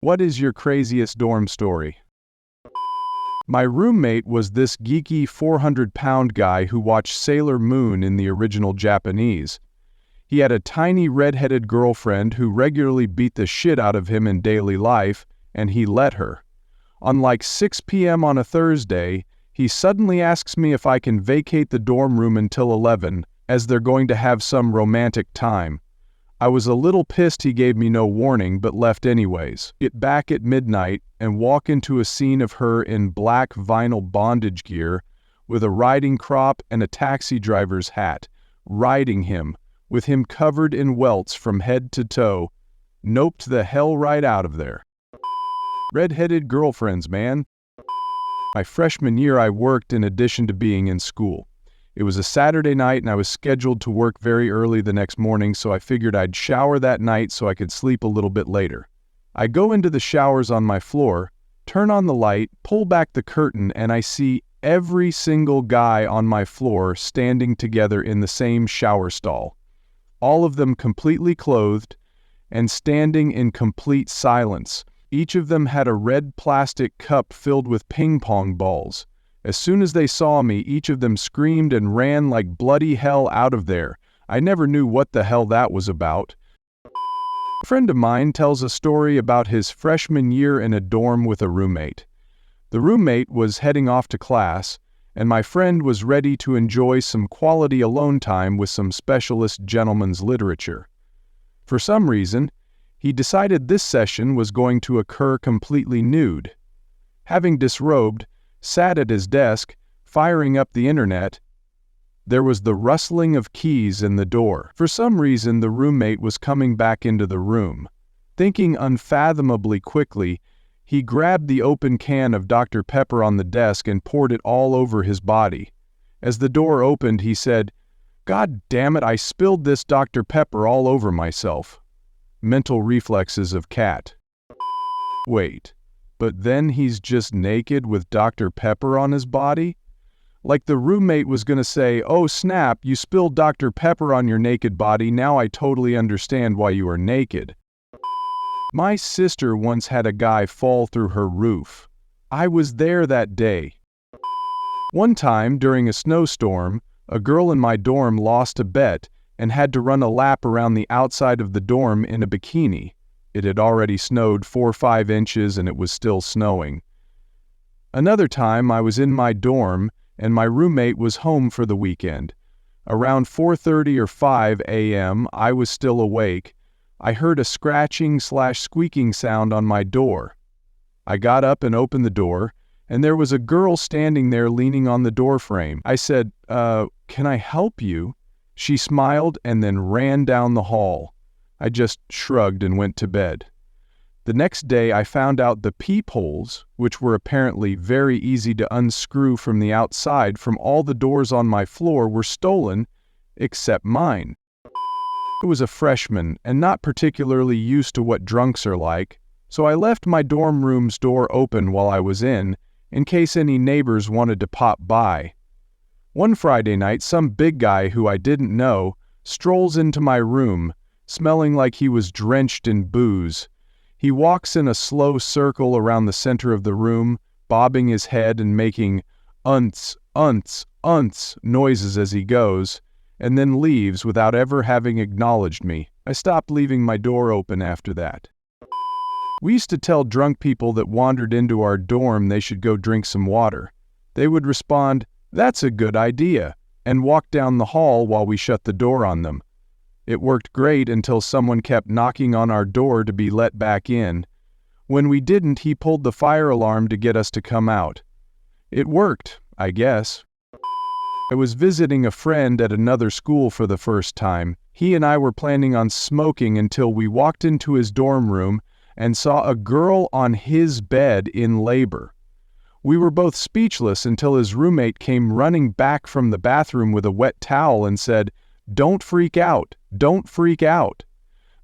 What is your craziest dorm story? My roommate was this geeky 400-pound guy who watched Sailor Moon in the original Japanese. He had a tiny red-headed girlfriend who regularly beat the shit out of him in daily life, and he let her. On like 6 p.m. on a Thursday, he suddenly asks me if I can vacate the dorm room until 11, as they're going to have some romantic time. I was a little pissed he gave me no warning, but left anyways. Get back at midnight and walk into a scene of her in black vinyl bondage gear with a riding crop and a taxi driver's hat, riding him, with him covered in welts from head to toe. Noped the hell right out of there. Red-headed girlfriends, man. My freshman year I worked in addition to being in school. It was a Saturday night and I was scheduled to work very early the next morning, so I figured I'd shower that night so I could sleep a little bit later. I go into the showers on my floor, turn on the light, pull back the curtain, and I see every single guy on my floor standing together in the same shower stall. All of them completely clothed and standing in complete silence. Each of them had a red plastic cup filled with ping pong balls. As soon as they saw me, each of them screamed and ran like bloody hell out of there. I never knew what the hell that was about. A friend of mine tells a story about his freshman year in a dorm with a roommate. The roommate was heading off to class, and my friend was ready to enjoy some quality alone time with some specialist gentleman's literature. For some reason, he decided this session was going to occur completely nude. Having disrobed, sat at his desk, firing up the internet. There was the rustling of keys in the door. For some reason, the roommate was coming back into the room. Thinking unfathomably quickly, he grabbed the open can of Dr. Pepper on the desk and poured it all over his body. As the door opened, he said, "God damn it, I spilled this Dr. Pepper all over myself." Mental reflexes of cat. Wait. But then he's just naked with Dr. Pepper on his body? Like the roommate was gonna say, "Oh snap, you spilled Dr. Pepper on your naked body, now I totally understand why you are naked." My sister once had a guy fall through her roof. I was there that day. One time, during a snowstorm, a girl in my dorm lost a bet and had to run a lap around the outside of the dorm in a bikini. It had already snowed 4 or 5 inches and it was still snowing. Another time I was in my dorm and my roommate was home for the weekend. Around 4:30 or 5 a.m. I was still awake. I heard a scratching/squeaking sound on my door. I got up and opened the door, and there was a girl standing there leaning on the door frame. I said, "Can I help you?" She smiled and then ran down the hall. I just shrugged and went to bed. The next day I found out the peepholes, which were apparently very easy to unscrew from the outside from all the doors on my floor, were stolen, except mine. I was a freshman and not particularly used to what drunks are like, so I left my dorm room's door open while I was in case any neighbors wanted to pop by. One Friday night, some big guy who I didn't know strolls into my room, smelling like he was drenched in booze. He walks in a slow circle around the center of the room, bobbing his head and making unts, unts, unts noises as he goes, and then leaves without ever having acknowledged me. I stopped leaving my door open after that. We used to tell drunk people that wandered into our dorm they should go drink some water. They would respond, "That's a good idea," and walk down the hall while we shut the door on them. It worked great until someone kept knocking on our door to be let back in. When we didn't, he pulled the fire alarm to get us to come out. It worked, I guess. I was visiting a friend at another school for the first time. He and I were planning on smoking until we walked into his dorm room and saw a girl on his bed in labor. We were both speechless until his roommate came running back from the bathroom with a wet towel and said, "Don't freak out, don't freak out."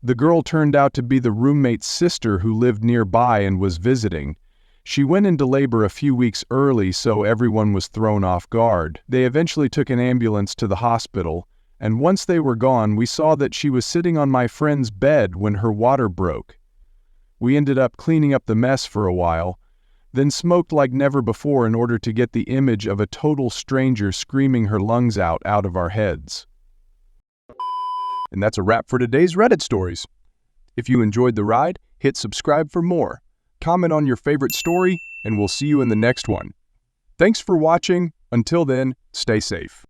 The girl turned out to be the roommate's sister who lived nearby and was visiting. She went into labor a few weeks early, so everyone was thrown off guard. They eventually took an ambulance to the hospital, and once they were gone, we saw that she was sitting on my friend's bed when her water broke. We ended up cleaning up the mess for a while, then smoked like never before in order to get the image of a total stranger screaming her lungs out of our heads. And that's a wrap for today's Reddit stories. If you enjoyed the ride, hit subscribe for more. Comment on your favorite story, and we'll see you in the next one. Thanks for watching. Until then, stay safe.